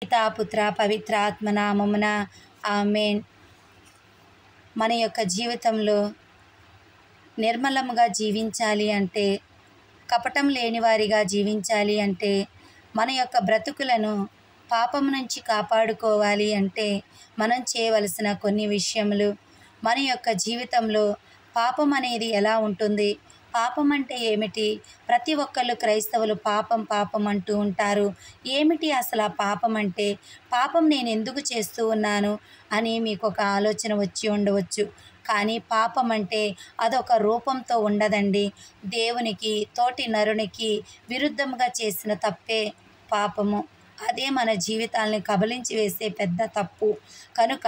పితా పుత్ర పవిత్ర ఆత్మ నామమున ఆమేన్. మన యొక్క జీవితంలో నిర్మలముగా జీవించాలి అంటే, కపటం లేని వారిగా జీవించాలి అంటే, మన యొక్క బ్రతుకులను పాపం నుంచి కాపాడుకోవాలి అంటే మనం చేయవలసిన కొన్ని విషయములు. మన యొక్క జీవితంలో పాపం అనేది ఎలా ఉంటుంది, పాపం అంటే ఏమిటి? ప్రతి ఒక్కళ్ళు క్రైస్తవులు పాపం పాపం అంటూ ఉంటారు. ఏమిటి అసలు ఆ పాపం అంటే? పాపం నేను ఎందుకు చేస్తూ ఉన్నాను అని మీకు ఒక ఆలోచన వచ్చి ఉండవచ్చు. కానీ పాపం అంటే అదొక రూపంతో ఉండదండి. దేవునికి, తోటి నరునికి విరుద్ధంగా చేసిన తప్పే పాపము. అదే మన జీవితాల్ని కబళించి వేసే పెద్ద తప్పు. కనుక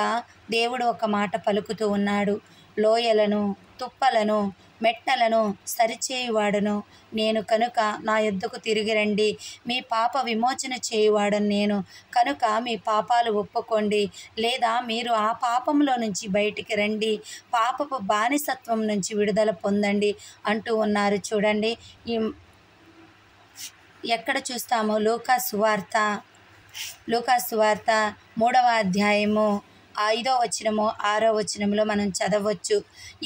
దేవుడు ఒక మాట పలుకుతూ ఉన్నాడు. లోయలను, తుప్పలను, మెట్టలను సరిచేయువాడను నేను కనుక నా యొద్దకు తిరిగి రండి. మీ పాప విమోచన చేయువాడను నేను కనుక మీ పాపాలు ఒప్పుకోండి, లేదా మీరు ఆ పాపంలో నుంచి బయటికి రండి, పాపపు బానిసత్వం నుంచి విడుదల పొందండి అంటూ ఉన్నారు. చూడండి, ఎక్కడ చూస్తాము? లూకా సువార్త 3వ అధ్యాయము 5వ వచనము 6వ వచనంలో మనం చదవచ్చు.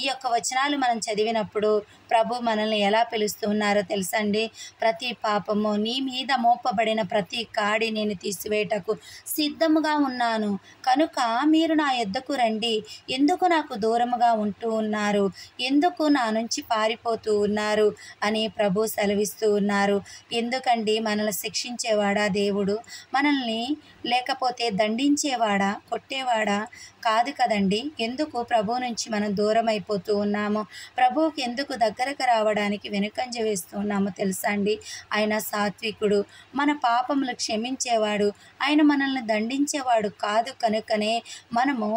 ఈ యొక్క వచనాలు మనం చదివినప్పుడు ప్రభు మనల్ని ఎలా పిలుస్తూ ఉన్నారో తెలుసండి. ప్రతి పాపము నీ మీద మోపబడిన ప్రతి కాడి నేను తీసివేయటకు సిద్ధముగా ఉన్నాను కనుక మీరు నా యొద్దకు రండి. ఎందుకు నాకు దూరముగా ఉంటూ ఉన్నారు? ఎందుకు నా నుంచి పారిపోతూ ఉన్నారు అని ప్రభు సెలవిస్తూ ఉన్నారు. ఎందుకండి? మనల్ని శిక్షించేవాడా దేవుడు? మనల్ని లేకపోతే దండించేవాడా, కొట్టేవాడా? కాదు కదండి. ఎందుకు ప్రభు నుంచి మనం దూరం అయిపోతూ ఉన్నాము? ప్రభువుకి ఎందుకు దగ్గరకు రావడానికి వెనుకంజ వేస్తూ ఉన్నామో తెలుసా అండి? ఆయన సాత్వికుడు, మన పాపములు క్షమించేవాడు, ఆయన మనల్ని దండించేవాడు కాదు. కనుకనే మనము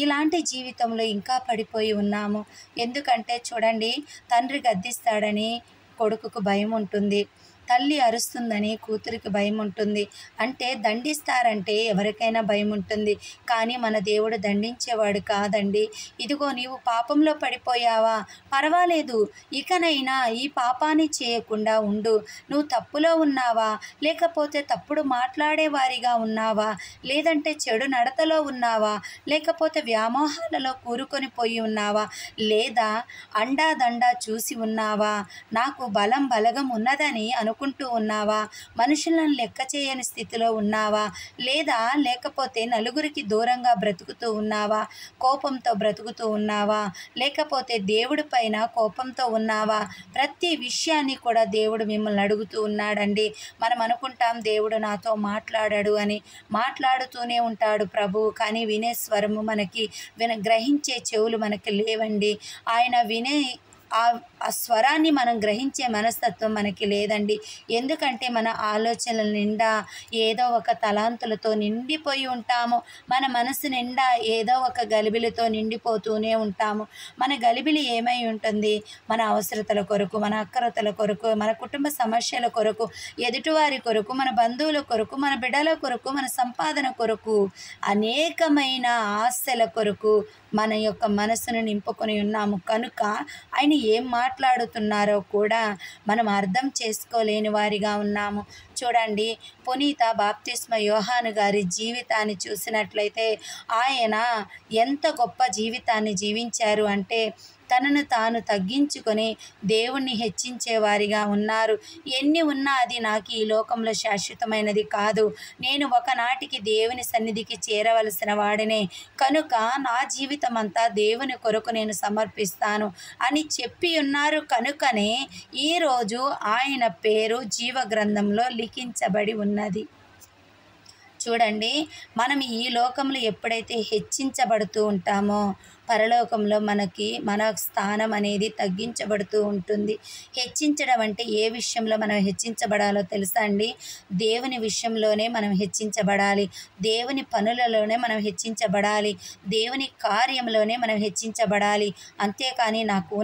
ఇలాంటి జీవితంలో ఇంకా పడిపోయి ఉన్నాము. ఎందుకంటే చూడండి, తండ్రి గద్దిస్తాడని కొడుకుకు భయం ఉంటుంది, తల్లి అరుస్తుందని కూతురికి భయం ఉంటుంది. అంటే దండిస్తారంటే ఎవరికైనా భయం ఉంటుంది. కానీ మన దేవుడు దండించేవాడు కాదండి. ఇదిగో నీవు పాపంలో పడిపోయావా? పర్వాలేదు, ఇకనైనా ఈ పాపాన్ని చేయకుండా ఉండు. నువ్వు తప్పులో ఉన్నావా? లేకపోతే తప్పుడు మాట్లాడేవారిగా ఉన్నావా? లేదంటే చెడు నడతలో ఉన్నావా? లేకపోతే వ్యామోహాలలో కూరుకొని పోయి ఉన్నావా? లేదా అండాదండా చూసి ఉన్నావా? నాకు బలగం ఉన్నదని అనుకుంటూ ఉన్నావా? మనుషులను లెక్క చేయని స్థితిలో ఉన్నావా? లేకపోతే నలుగురికి దూరంగా బ్రతుకుతూ ఉన్నావా? కోపంతో బ్రతుకుతూ ఉన్నావా? లేకపోతే దేవుడి పైన కోపంతో ఉన్నావా? ప్రతి విషయాన్ని కూడా దేవుడు మిమ్మల్ని అడుగుతూ ఉన్నాడండి. మనం అనుకుంటాం దేవుడు నాతో మాట్లాడాడు అని. మాట్లాడుతూనే ఉంటాడు ప్రభువు, కానీ వినే స్వరము మనకి గ్రహించే చెవులు మనకి లేవండి. ఆయన వినే ఆ స్వరాన్ని మనం గ్రహించే మనస్తత్వం మనకి లేదండి. ఎందుకంటే మన ఆలోచనల నిండా ఏదో ఒక తలాంతులతో నిండిపోయి ఉంటాము. మన మనసు నిండా ఏదో ఒక గలిబిలితో నిండిపోతూనే ఉంటాము. మన గలిబిలి ఏమై ఉంటుంది? మన అవసరతల కొరకు, మన అక్కరతల కొరకు, మన కుటుంబ సమస్యల కొరకు, ఎదుటివారి కొరకు, మన బంధువుల కొరకు, మన బిడ్డల కొరకు, మన సంపాదన కొరకు, అనేకమైన ఆశల కొరకు మన యొక్క మనసును నింపుకొని ఉన్నాము. కనుక ఆయన ఏం మాట్లాడుతున్నారో కూడా మనం అర్థం చేసుకోలేని వారిగా ఉన్నాము. చూడండి, పునీత బాప్తిస్మ యోహాను గారి జీవితాన్ని చూసినట్లయితే ఆయన ఎంత గొప్ప జీవితాన్ని జీవించారు అంటే తనను తాను తగ్గించుకొని దేవుణ్ణి హెచ్చించేవారిగా ఉన్నారు. ఎన్ని ఉన్నా అది నాకు ఈ లోకంలో శాశ్వతమైనది కాదు, నేను ఒకనాటికి దేవుని సన్నిధికి చేరవలసిన వాడినే కనుక నా జీవితం అంతా దేవుని కొరకు నేను సమర్పిస్తాను అని చెప్పి ఉన్నారు. కనుకనే ఈరోజు ఆయన పేరు జీవ గ్రంథంలో లిఖించబడి ఉన్నది. చూడండి, మనం ఈ లోకంలో ఎప్పుడైతే హెచ్చించబడుతూ ఉంటామో పరలోకంలో మన స్థానం అనేది తగ్గించబడుతూ ఉంటుంది. హెచ్చించడం అంటే ఏ విషయంలో మనం హెచ్చించబడాలో తెలుసా అండి? దేవుని విషయంలోనే మనం హెచ్చించబడాలి, దేవుని పనులలోనే మనం హెచ్చించబడాలి, దేవుని కార్యంలోనే మనం హెచ్చించబడాలి. అంతేకాని నాకు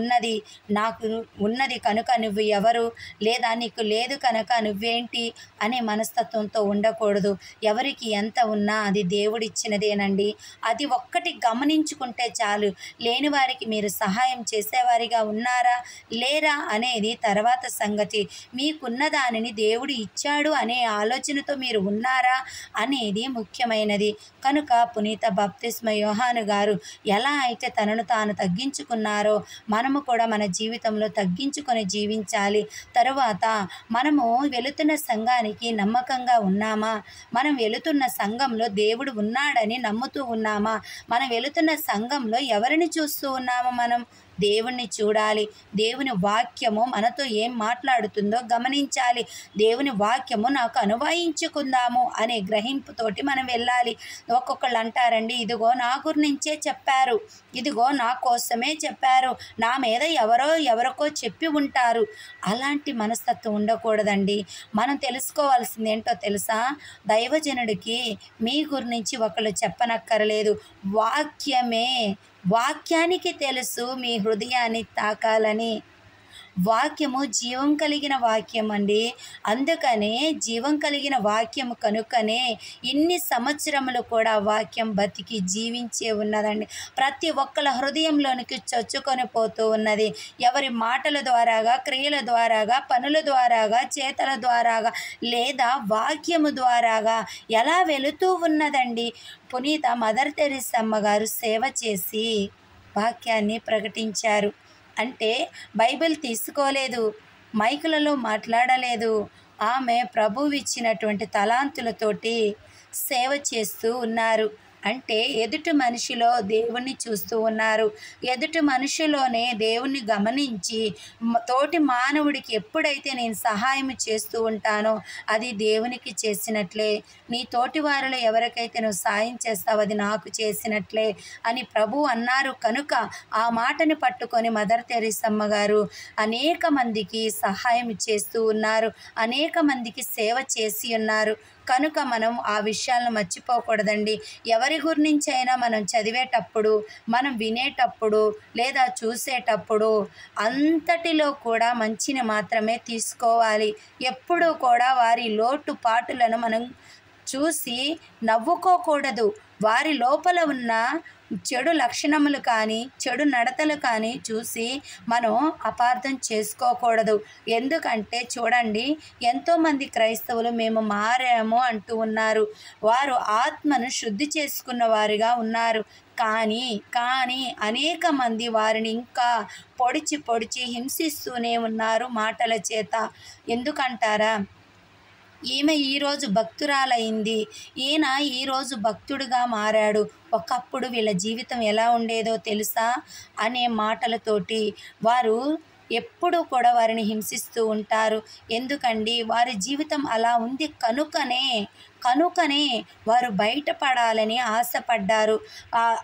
ఉన్నది కనుక నువ్వు ఎవరు, లేదా నీకు లేదు కనుక నువ్వేంటి అనే మనస్తత్వంతో ఉండకూడదు. ఎవరి ఎవరికి ఎంత ఉన్నా అది దేవుడిచ్చినదేనండి. అది ఒక్కటి గమనించుకుంటే చాలు. లేని వారికి మీరు సహాయం చేసేవారిగా ఉన్నారా లేరా అనేది తర్వాత సంగతి. మీకున్న దానిని దేవుడు ఇచ్చాడు అనే ఆలోచనతో మీరు ఉన్నారా అనేది ముఖ్యమైనది. కనుక పునీత బప్తిస్మ యోహాను గారు ఎలా అయితే తనను తాను తగ్గించుకున్నారో మనము కూడా మన జీవితంలో తగ్గించుకొని జీవించాలి. తరువాత మనము వెళుతున్న సంఘానికి నమ్మకంగా ఉన్నామా? మనం వెళుతున్న సంఘంలో దేవుడు ఉన్నాడని నమ్ముతూ ఉన్నామా? మనం వెళుతున్న సంఘంలో ఎవరిని చూస్తూ ఉన్నామో మనం దేవుణ్ణి చూడాలి. దేవుని వాక్యము మనతో ఏం మాట్లాడుతుందో గమనించాలి. దేవుని వాక్యము నాకు అనువయించుకుందాము అనే గ్రహింపుతోటి మనం వెళ్ళాలి. ఒక్కొక్కళ్ళు అంటారండి, ఇదిగో నా గురించే చెప్పారు, ఇదిగో నా కోసమే చెప్పారు, నా మీద ఎవరికో చెప్పి ఉంటారు. అలాంటి మనస్తత్వం ఉండకూడదండి. మనం తెలుసుకోవాల్సింది ఏంటో తెలుసా? దైవజనుడికి మీ గురించి ఒకళ్ళు చెప్పనక్కరలేదు. వాక్యానికి తెలుసు మీ హృదయాన్ని తాకాలని. వాక్యము జీవం కలిగిన వాక్యం అండి. అందుకనే జీవం కలిగిన వాక్యము కనుకనే ఇన్ని సంవత్సరములు కూడా వాక్యం బతికి జీవించే ఉన్నదండి. ప్రతి ఒక్కళ్ళ హృదయంలోనికి చొచ్చుకొని పోతూ ఉన్నది. ఎవరి మాటల ద్వారాగా, క్రియల ద్వారాగా, పనుల ద్వారాగా, చేతల ద్వారాగా లేదా వాక్యము ద్వారాగా ఎలా వెళుతూ ఉన్నదండి. పునీత మదర్ తెరీసమ్మ గారు సేవ చేసి వాక్యాన్ని ప్రకటించారు. అంటే బైబిల్ తీసుకోలేదు, మైకులలో మాట్లాడలేదు. ఆమె ప్రభువు ఇచ్చినటువంటి తలాంతులతోటి సేవ చేస్తూ ఉన్నారు. అంటే ఎదుటి మనిషిలో దేవుణ్ణి చూస్తూ ఉన్నారు. ఎదుటి మనిషిలోనే దేవుణ్ణి గమనించి తోటి మానవుడికి ఎప్పుడైతే నేను సహాయం చేస్తూ ఉంటానో అది దేవునికి చేసినట్లే. నీ తోటి వారిలో ఎవరికైతే నువ్వు సాయం చేస్తావు అది నాకు చేసినట్లే అని ప్రభువు అన్నారు. కనుక ఆ మాటని పట్టుకొని మదర్ తెరీసమ్మ గారు అనేక మందికి సహాయం చేస్తూ ఉన్నారు. అనేక మందికి సేవ చేసి ఉన్నారు. కనుక మనం ఆ విషయాలను మర్చిపోకూడదండి. ఎవరి గురించి అయినా మనం చదివేటప్పుడు, మనం వినేటప్పుడు లేదా చూసేటప్పుడు అంతటిలో కూడా మంచిని మాత్రమే తీసుకోవాలి. ఎప్పుడూ కూడా వారి లోటుపాటులను మనం చూసి నవ్వుకోకూడదు. వారి లోపల ఉన్న చెడు లక్షణములు కానీ, చెడు నడతలు కానీ చూసి మనం అపార్థం చేసుకోకూడదు. ఎందుకంటే చూడండి, ఎంతోమంది క్రైస్తవులు మేము మారాము అంటూ ఉన్నారు. వారు ఆత్మను శుద్ధి చేసుకున్న వారిగా ఉన్నారు. కానీ అనేక మంది వారిని ఇంకా పొడిచి హింసిస్తూనే ఉన్నారు మాటల చేత. ఎందుకంటారా? ఈమె ఈరోజు భక్తురాలైంది, ఈయన ఈరోజు భక్తుడిగా మారాడు, ఒకప్పుడు వీళ్ళ జీవితం ఎలా ఉండేదో తెలుసా అనే మాటలతోటి వారు ఎప్పుడూ కూడా వారిని హింసిస్తూ ఉంటారు. ఎందుకండి? వారి జీవితం అలా ఉంది కనుకనే వారు బయటపడాలని ఆశపడ్డారు.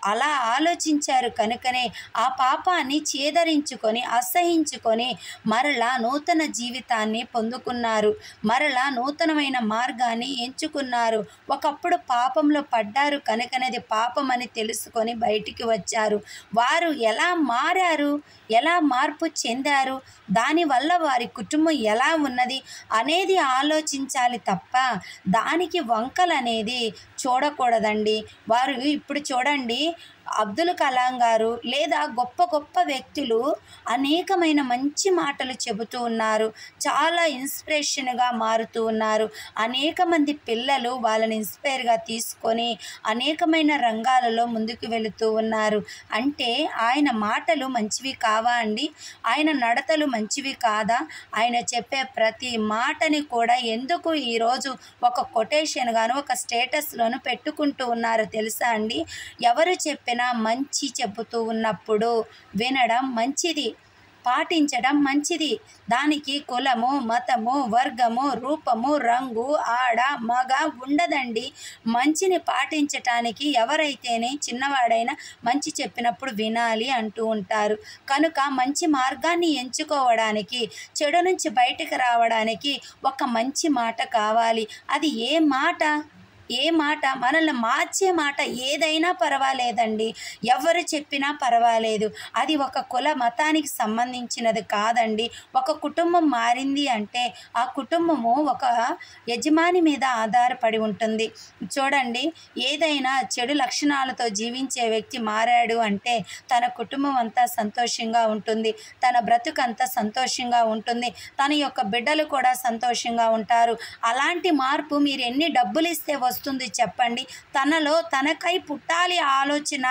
అలా ఆలోచించారు కనుకనే ఆ పాపాన్ని చేదరించుకొని అసహించుకొని మరలా నూతన జీవితాన్ని పొందుకున్నారు. మరలా నూతనమైన మార్గాన్ని ఎంచుకున్నారు. ఒకప్పుడు పాపంలో పడ్డారు కనుకనే అది పాపమని తెలుసుకొని బయటికి వచ్చారు. వారు ఎలా మారారు, ఎలా మార్పు చెందారు, దానివల్ల వారి కుటుంబం ఎలా ఉన్నది అనేది ఆలోచించాలి తప్ప దానికి వంకలు అనేది చూడకూడదండి. వారు ఇప్పుడు చూడండి, అబ్దుల్ కలాం గారు లేదా గొప్ప వ్యక్తులు అనేకమైన మంచి మాటలు చెబుతూ ఉన్నారు. చాలా ఇన్స్పిరేషన్గా మారుతూ ఉన్నారు. అనేక మంది పిల్లలు వాళ్ళని ఇన్స్పైర్గా తీసుకొని అనేకమైన రంగాలలో ముందుకు వెళుతూ ఉన్నారు. అంటే ఆయన మాటలు మంచివి కావా అండి? ఆయన నడతలు మంచివి కాదా? ఆయన చెప్పే ప్రతి మాటని కూడా ఎందుకు ఈరోజు ఒక కొటేషన్ గాను ఒక స్టేటస్లోను పెట్టుకుంటూ ఉన్నారు తెలుసా అండి? ఎవరు చెప్పినా మంచి చెబుతూ ఉన్నప్పుడు వినడం మంచిది, పాటించడం మంచిది. దానికి కులము, మతము, వర్గము, రూపము, రంగు, ఆడ మగ ఉండదండి. మంచిని పాటించటానికి ఎవరైతేనే చిన్నవాడైనా మంచి చెప్పినప్పుడు వినాలి అంటూ ఉంటారు. కనుక మంచి మార్గాన్ని ఎంచుకోవడానికి, చెడు నుంచి బయటకు రావడానికి ఒక మంచి మాట కావాలి. అది ఏ మాట? ఏ మాట మనల్ని మార్చే మాట ఏదైనా పర్వాలేదండి, ఎవరు చెప్పినా పర్వాలేదు. అది ఒక కుల మతానికి సంబంధించినది కాదండి. ఒక కుటుంబం మారింది అంటే ఆ కుటుంబము ఒక యజమాని మీద ఆధారపడి ఉంటుంది. చూడండి, ఏదైనా చెడు లక్షణాలతో జీవించే వ్యక్తి మారాడు అంటే తన కుటుంబం అంతా సంతోషంగా ఉంటుంది, తన బ్రతుకంతా సంతోషంగా ఉంటుంది, తన యొక్క బిడ్డలు కూడా సంతోషంగా ఉంటారు. అలాంటి మార్పు మీరు ఎన్ని డబ్బులు ఇస్తే వస్తుంది చెప్పండి? తనకై పుట్టాలి ఆలోచన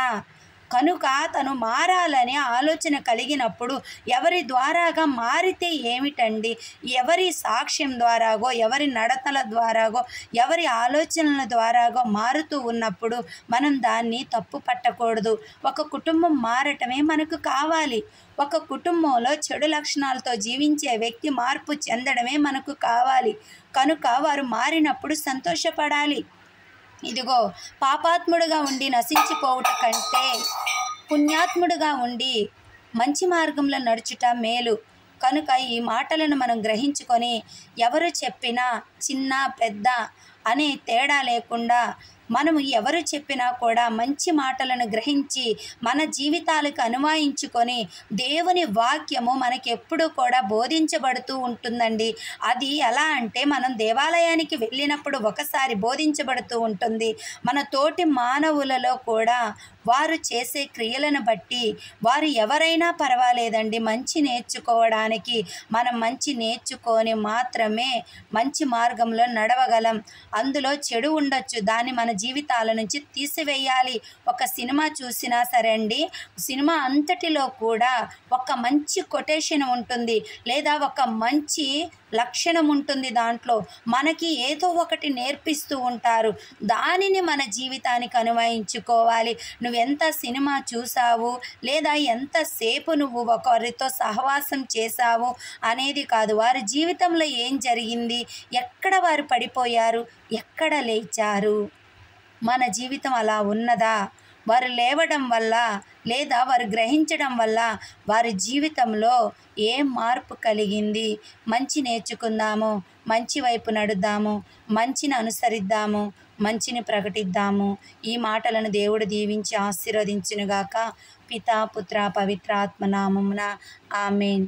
కనుక తను మారాలనే ఆలోచన కలిగినప్పుడు ఎవరి ద్వారాగా మారితే ఏమిటండి? ఎవరి సాక్ష్యం ద్వారాగో, ఎవరి నడతల ద్వారాగో, ఎవరి ఆలోచనల ద్వారాగో మారుతూ ఉన్నప్పుడు మనం దాన్ని తప్పు పట్టకూడదు. ఒక కుటుంబం మారటమే మనకు కావాలి. ఒక కుటుంబంలో చెడు లక్షణాలతో జీవించే వ్యక్తి మార్పు చెందడమే మనకు కావాలి. కనుక వారు మారినప్పుడు సంతోషపడాలి. ఇదిగో, పాపాత్ముడుగా ఉండి నశించిపోవుట కంటే పుణ్యాత్ముడుగా ఉండి మంచి మార్గంలో నడుచుట మేలు. కనుక ఈ మాటలను మనం గ్రహించుకొని ఎవరు చెప్పినా చిన్న పెద్ద అనే తేడా లేకుండా మనము ఎవరు చెప్పినా కూడా మంచి మాటలను గ్రహించి మన జీవితాలకు అన్వయించుకొని దేవుని వాక్యము మనకెప్పుడు కూడా బోధించబడుతూ ఉంటుందండి. అది ఎలా అంటే మనం దేవాలయానికి వెళ్ళినప్పుడు ఒకసారి బోధించబడుతూ ఉంటుంది. మన తోటి మానవులలో కూడా వారు చేసే క్రియలను బట్టి వారు ఎవరైనా పర్వాలేదండి, మంచి నేర్చుకోవడానికి మనం మంచి నేర్చుకొని మాత్రమే మంచి మార్గంలో నడవగలం. అందులో చెడు ఉండొచ్చు, దాన్ని మన జీవితాల నుంచి తీసివేయాలి. ఒక సినిమా చూసినా సరే అండి, సినిమా అంతటిలో కూడా ఒక మంచి కొటేషన్ ఉంటుంది, లేదా ఒక మంచి లక్షణం ఉంటుంది. దాంట్లో మనకి ఏదో ఒకటి నేర్పిస్తూ ఉంటారు. దానిని మన జీవితానికి అన్వయించుకోవాలి. నువ్వెంత సినిమా చూసావు, లేదా ఎంతసేపు నువ్వు ఒకరితో సహవాసం చేశావు అనేది కాదు, వారి జీవితంలో ఏం జరిగింది, ఎక్కడ వారు పడిపోయారు, ఎక్కడ లేచారు, మన జీవితం అలా ఉన్నదా? వారు లేవడం వల్ల లేదా వారు గ్రహించడం వల్ల వారి జీవితంలో ఏ మార్పు కలిగింది? మంచి నేర్చుకుందాము, మంచి వైపు నడుద్దాము, మంచిని అనుసరిద్దాము, మంచిని ప్రకటిద్దాము. ఈ మాటలను దేవుడు దీవించి ఆశీర్వదించునుగాక. పితా పుత్ర పవిత్రాత్మ నామమున ఆమేన్.